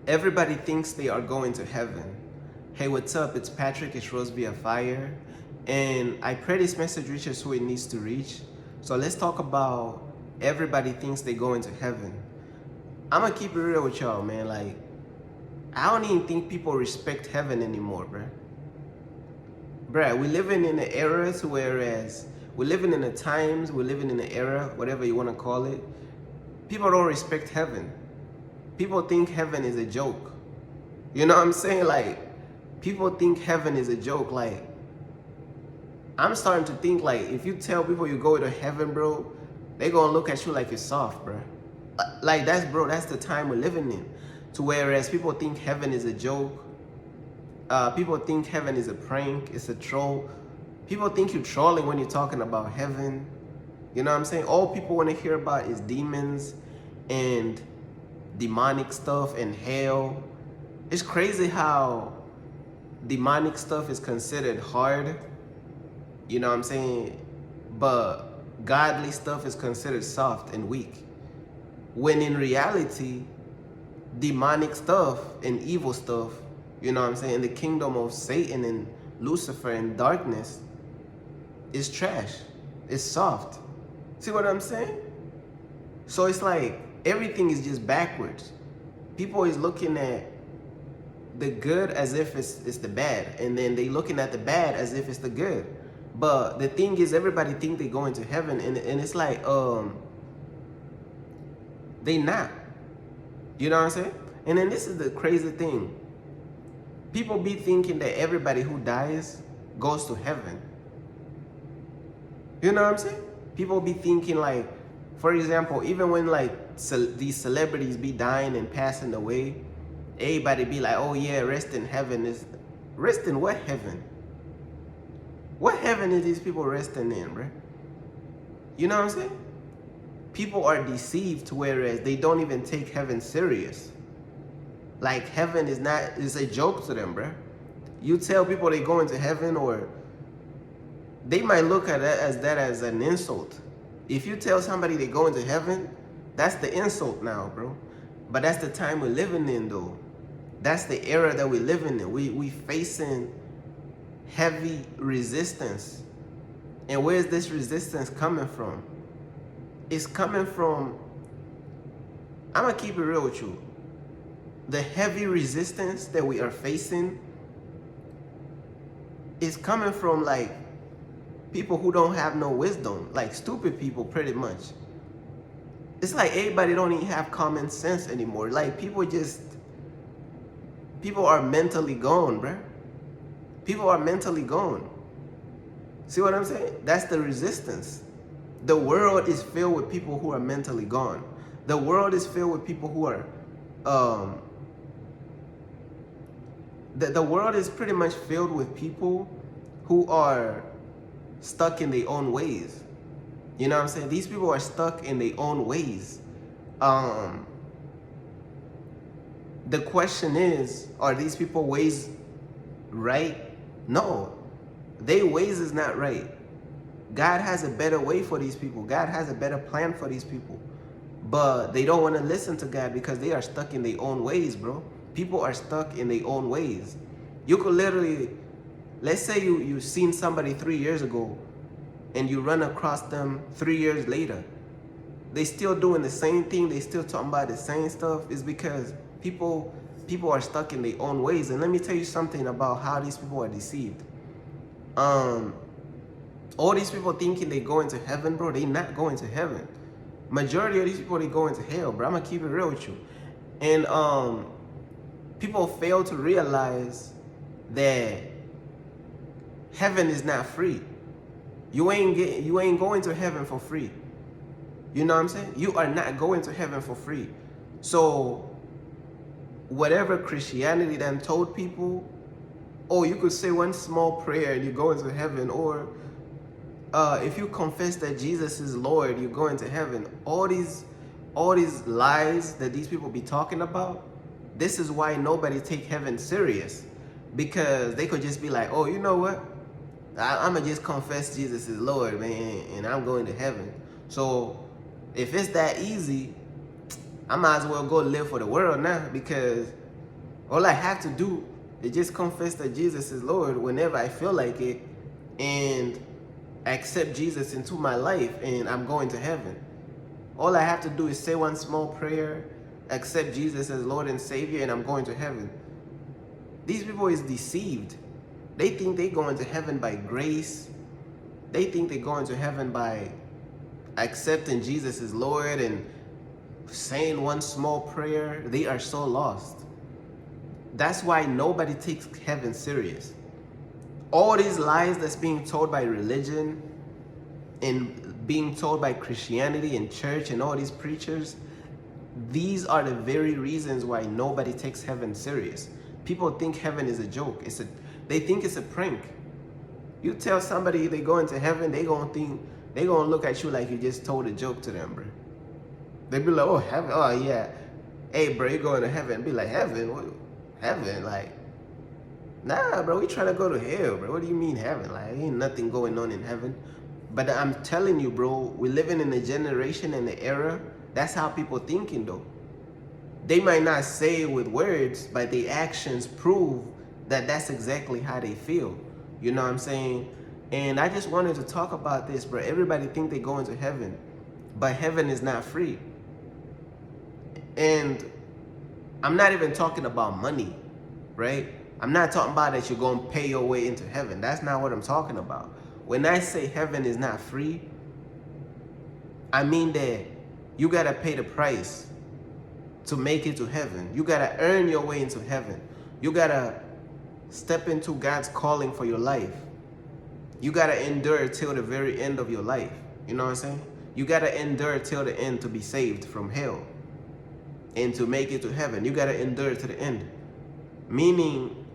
Everybody thinks they are going to heaven. Hey, what's up? It's Patrick, it's Rose via Fire. And I pray this message reaches who it needs to reach. So let's talk about everybody thinks they going to heaven. I'm gonna keep it real with y'all, man. Like, I don't even think people respect heaven anymore, bruh. Bruh, we're living in the eras whereas we're living in the times, we're living in the era, whatever you want to call it. People don't respect heaven. People think heaven is a joke. You know what I'm saying? Like, people think heaven is a joke. Like, I'm starting to think, like, if you tell people you go to heaven, bro, they gonna look at you like you're soft, bro. Like, that's the time we're living in. To whereas people think heaven is a joke. People think heaven is a prank, it's a troll. People think you're trolling when you're talking about heaven. You know what I'm saying? All people want to hear about is demons and demonic stuff and hell. It's crazy how demonic stuff is considered hard, you know what I'm saying? But godly stuff is considered soft and weak. When in reality, demonic stuff and evil stuff, you know what I'm saying, the kingdom of Satan and Lucifer and darkness is trash. It's soft. See what I'm saying? So it's like everything is just backwards. People is looking at the good as if it's the bad, and then they looking at the bad as if it's the good. But the thing is, everybody think they going to heaven, and it's like they not. You know what I'm saying? And then this is the crazy thing. People be thinking that everybody who dies goes to heaven. You know what I'm saying? People be thinking, like, for example, even when like these celebrities be dying and passing away, everybody be like, oh yeah, rest in heaven. Rest in what heaven? What heaven is these people resting in, bro? You know what I'm saying? People are deceived to whereas they don't even take heaven serious. Like, heaven is a joke to them, bro. You tell people they go into heaven, or they might look at that as an insult. If you tell somebody they go into heaven, that's the insult now, bro. But that's the time we're living in, though. That's the era that we're living in. We facing heavy resistance. And where's this resistance coming from? It's coming from, I'm gonna keep it real with you. The heavy resistance that we are facing is coming from, like, people who don't have no wisdom, like stupid people, pretty much. It's like everybody don't even have common sense anymore. Like, people are mentally gone, bruh. People are mentally gone. See what I'm saying? That's the resistance. The world is filled with people who are mentally gone. The world is filled with people who are, the world is pretty much filled with people who are stuck in their own ways. You know what I'm saying? These people are stuck in their own ways. The question is, are these people ways right? No, their ways is not right. God has a better way for these people. God has a better plan for these people. But they don't want to listen to God because they are stuck in their own ways, bro. People are stuck in their own ways. You could literally, let's say you seen somebody 3 years ago and you run across them 3 years later. They still doing the same thing. They still talking about the same stuff. It's because people are stuck in their own ways. And let me tell you something about how these people are deceived. All these people thinking they going to heaven, bro, they not going to heaven. Majority of these people, they going to hell, bro. I'm gonna keep it real with you. And people fail to realize that heaven is not free. You ain't going to heaven for free. You know what I'm saying? You are not going to heaven for free. So whatever Christianity then told people, oh, you could say one small prayer and you go into heaven, or if you confess that Jesus is Lord, you go into heaven. All these lies that these people be talking about, this is why nobody take heaven serious. Because they could just be like, oh, you know what? I'm going to just confess Jesus is Lord, man, and I'm going to heaven. So if it's that easy, I might as well go live for the world now, because All I have to do is just confess that Jesus is Lord whenever I feel like it, and accept Jesus into my life, and I'm going to heaven. All I have to do is say one small prayer, accept Jesus as Lord and Savior, and I'm going to heaven. These people is deceived. They think they're going to heaven by grace. They think they're going to heaven by accepting Jesus as Lord and saying one small prayer. They are so lost. That's why nobody takes heaven serious. All these lies that's being told by religion and being told by Christianity and church and all these preachers, these are the very reasons why nobody takes heaven serious. People think heaven is a joke. They think it's a prank. You tell somebody they go into heaven, they gonna look at you like you just told a joke to them, bro. They be like, oh, heaven, oh yeah. Hey, bro, you going to heaven? Be like, heaven? What? Heaven? Like, nah, bro, we trying to go to hell, bro. What do you mean heaven? Like, ain't nothing going on in heaven. But I'm telling you, bro, we're living in a generation and an era. That's how people thinking, though. They might not say it with words, but the actions prove that that's exactly how they feel. You know what I'm saying? And I just wanted to talk about this, bro. Everybody think they going to heaven, but heaven is not free. And I'm not even talking about money, right? I'm not talking about that you're going to pay your way into heaven. That's not what I'm talking about. When I say heaven is not free, I mean that you got to pay the price to make it to heaven. You got to earn your way into heaven. You got to step into God's calling for your life. You got to endure till the very end of your life. You know what I'm saying? You got to endure till the end to be saved from hell and to make it to heaven. You got to endure to the end. Meaning,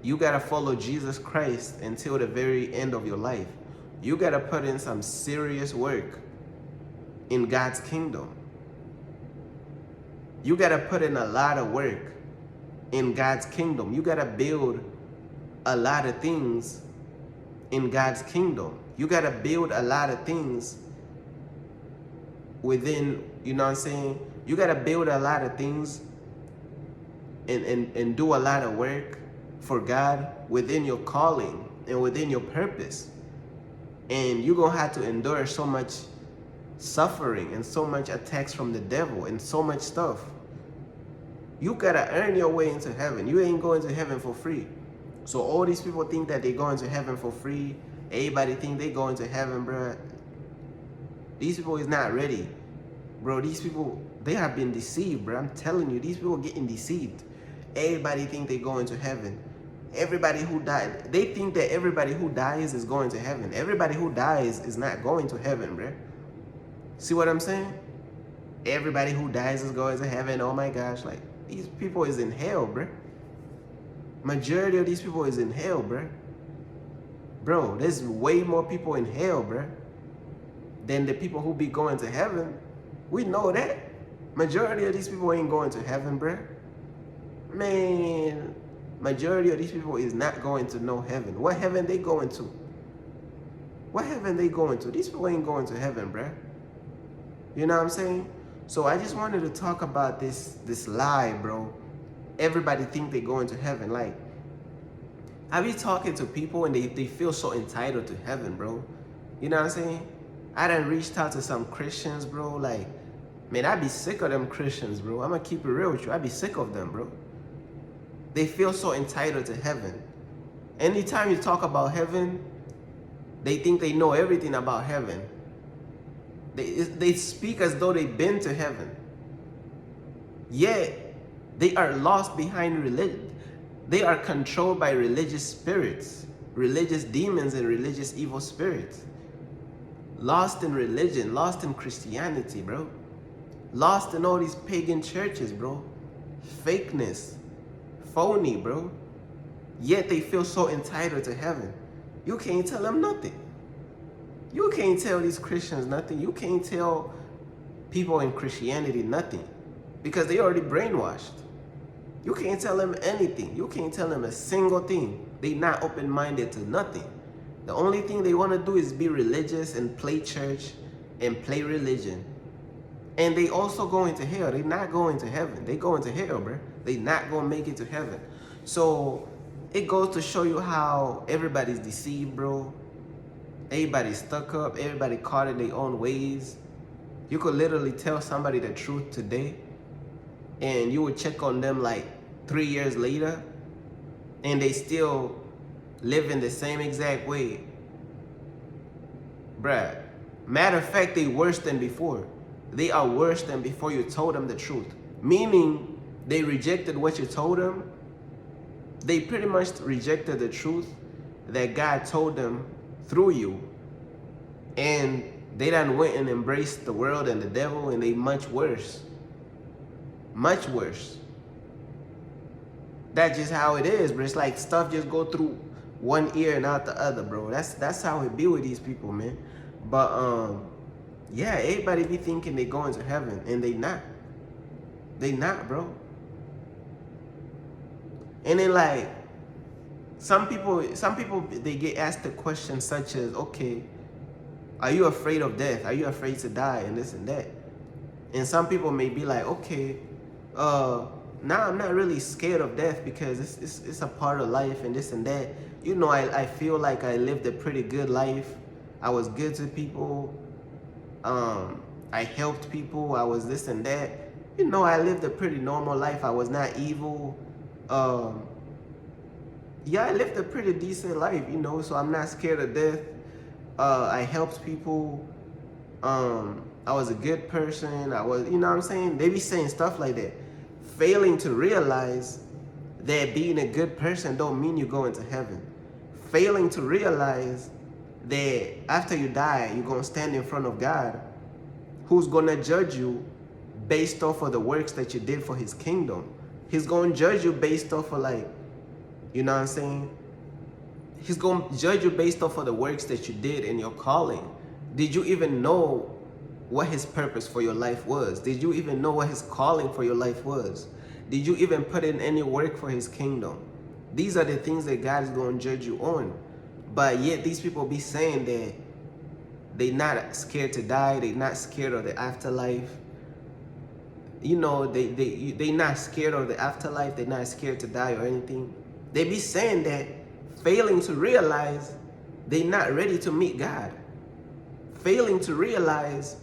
you got to follow Jesus Christ until the very end of your life. You got to put in some serious work in God's kingdom. You got to put in a lot of work in God's kingdom. You got to build a lot of things in God's kingdom. You got to build a lot of things within, you know what I'm saying? You got to build a lot of things and do a lot of work for God within your calling and within your purpose. And you're going to have to endure so much suffering and so much attacks from the devil and so much stuff. You got to earn your way into heaven. You ain't going to heaven for free. So all these people think that they're going to heaven for free. Everybody think they going to heaven, bro. These people is not ready. Bro, these people, they have been deceived, bro. I'm telling you, these people are getting deceived. Everybody think they going to heaven. Everybody who died, they think that everybody who dies is going to heaven. Everybody who dies is not going to heaven, bro. See what I'm saying? Everybody who dies is going to heaven. Oh my gosh, like, these people is in hell, bro. Majority of these people is in hell, bro. Bro, there's way more people in hell, bro, than the people who be going to heaven. We know that. Majority of these people ain't going to heaven, bro. Man, majority of these people is not going to no heaven. What heaven they going to? What heaven they going to? These people ain't going to heaven, bro. You know what I'm saying? So I just wanted to talk about this lie, bro. Everybody think they going to heaven. Like, I be talking to people and they feel so entitled to heaven, bro. You know what I'm saying? I done reached out to some Christians, bro. Like, man, I be sick of them Christians, bro. I'm gonna keep it real with you. I be sick of them, bro. They feel so entitled to heaven. Anytime you talk about heaven, they think they know everything about heaven. They speak as though they've been to heaven. Yet, they are lost behind religion. They are controlled by religious spirits, religious demons and religious evil spirits. Lost in religion, lost in Christianity, bro. Lost in all these pagan churches, bro. Fakeness, phony, bro. Yet they feel so entitled to heaven. You can't tell them nothing. You can't tell these Christians nothing. You can't tell people in Christianity nothing because they already brainwashed. You can't tell them anything. You can't tell them a single thing. They not open-minded to nothing. The only thing they want to do is be religious and play church and play religion. And they also going to hell. They not going to heaven. They going to hell, bro. They not gonna make it to heaven. So it goes to show you how everybody's deceived, bro. Everybody's stuck up. Everybody caught in their own ways. You could literally tell somebody the truth today, and you would check on them like 3 years later, and they still live in the same exact way. Bruh. Matter of fact, they worse than before. They are worse than before you told them the truth. Meaning, they rejected what you told them. They pretty much rejected the truth that God told them through you. And they done went and embraced the world and the devil, and they much worse. Much worse. That's just how it is, bro. It's like stuff just go through one ear and out the other, bro. That's how it be with these people, man. But yeah, everybody be thinking they going to heaven, and they not. They not, bro. And then like some people they get asked a question such as, okay, are you afraid of death? Are you afraid to die and this and that? And some people may be like, okay, nah, I'm not really scared of death because it's a part of life and this and that. You know, I feel like I lived a pretty good life. I was good to people. I helped people. I was this and that. You know, I lived a pretty normal life. I was not evil. Yeah, I lived a pretty decent life, you know, so I'm not scared of death. I helped people. I was a good person. I was, you know what I'm saying? They be saying stuff like that. Failing to realize that being a good person don't mean you're going to heaven. Failing to realize that after you die, you're going to stand in front of God, who's going to judge you based off of the works that you did for his kingdom. He's going to judge you based off of, like, you know what I'm saying? He's going to judge you based off of the works that you did in your calling. Did you even know what his purpose for your life was? Did you even know what his calling for your life was? Did you even put in any work for his kingdom? These are the things that God is going to judge you on. But yet these people be saying that they not scared to die. They not scared of the afterlife. You know, they not scared of the afterlife. They not scared to die or anything. They be saying that, failing to realize they not ready to meet God. Failing to realize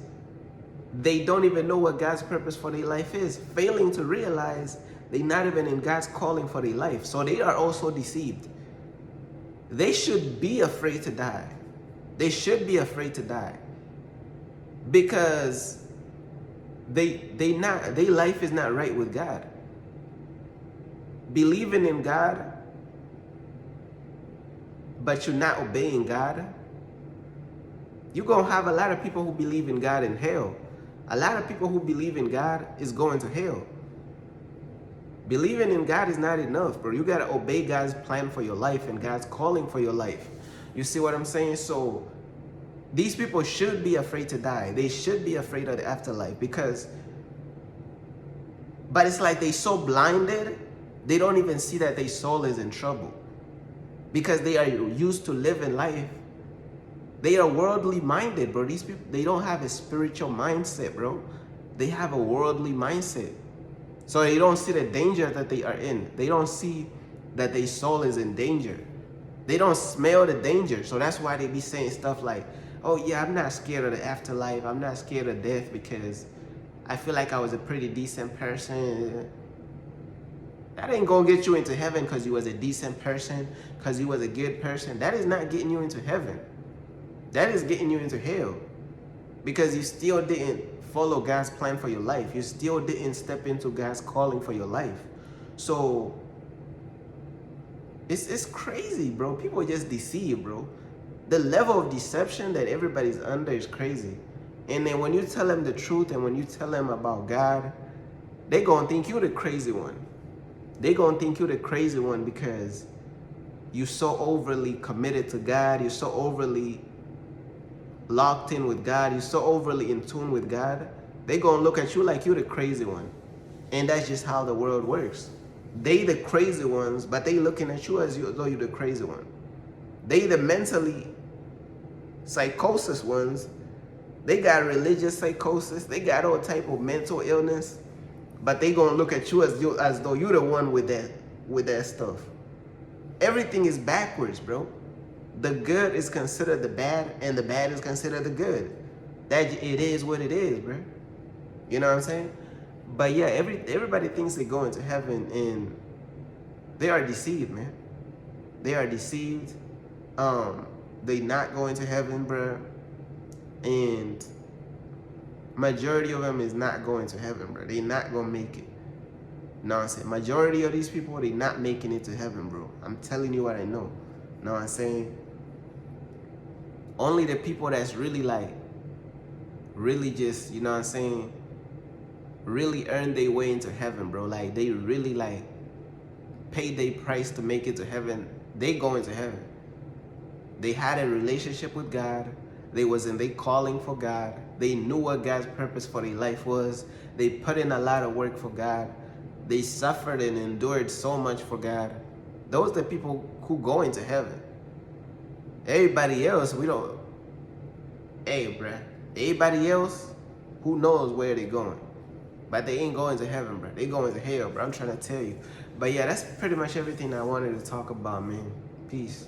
they don't even know what God's purpose for their life is. Failing to realize they not even in God's calling for their life. So they are also deceived. They should be afraid to die. They should be afraid to die. Because their life is not right with God. Believing in God, but you're not obeying God, you're going to have a lot of people who believe in God in hell. A lot of people who believe in God is going to hell. Believing in God is not enough, bro. You got to obey God's plan for your life and God's calling for your life. You see what I'm saying? So these people should be afraid to die. They should be afraid of the afterlife but it's like they so blinded, they don't even see that their soul is in trouble. Because they are used to living life. They are worldly minded, bro. These people, they don't have a spiritual mindset, bro. They have a worldly mindset. So they don't see the danger that they are in. They don't see that their soul is in danger. They don't smell the danger. So that's why they be saying stuff like, oh yeah, I'm not scared of the afterlife. I'm not scared of death because I feel like I was a pretty decent person. That ain't gonna get you into heaven because you was a decent person, because you was a good person. That is not getting you into heaven. That is getting you into hell. Because you still didn't follow God's plan for your life. You still didn't step into God's calling for your life. So it's crazy, bro. People just deceive, bro. The level of deception that everybody's under is crazy. And then when you tell them the truth and when you tell them about God, they gonna think you're the crazy one. They gonna think you're the crazy one because you're so overly committed to God. You're so overly locked in with God. You're so overly in tune with God. They gonna look at you like you're the crazy one. And that's just how the world works. They the crazy ones, but they looking at you as though you're the crazy one. They the mentally psychosis ones, They got religious psychosis. They got all type of mental illness, but they gonna look at you as though you're the one with that stuff. Everything is backwards, bro. The good is considered the bad, and the bad is considered the good. That it is what it is, bro. You know what I'm saying? But yeah, everybody thinks they're going to heaven, and they are deceived, man. They are deceived. They not going to heaven, bro. And majority of them is not going to heaven, bro. They not gonna make it. Know what I'm saying? Majority of these people, they not making it to heaven, bro. I'm telling you what I know. Know what I'm saying? Only the people that's really like, really just, you know what I'm saying, really earn their way into heaven, bro. Like they really like paid their price to make it to heaven. They go into heaven. They had a relationship with God. They was in their calling for God. They knew what God's purpose for their life was. They put in a lot of work for God. They suffered and endured so much for God. Those are the people who go into heaven. Everybody else, we don't. Hey, bruh. Everybody else, who knows where they're going. But they ain't going to heaven, bruh. They going to hell, bruh. I'm trying to tell you. But yeah, that's pretty much everything I wanted to talk about, man. Peace.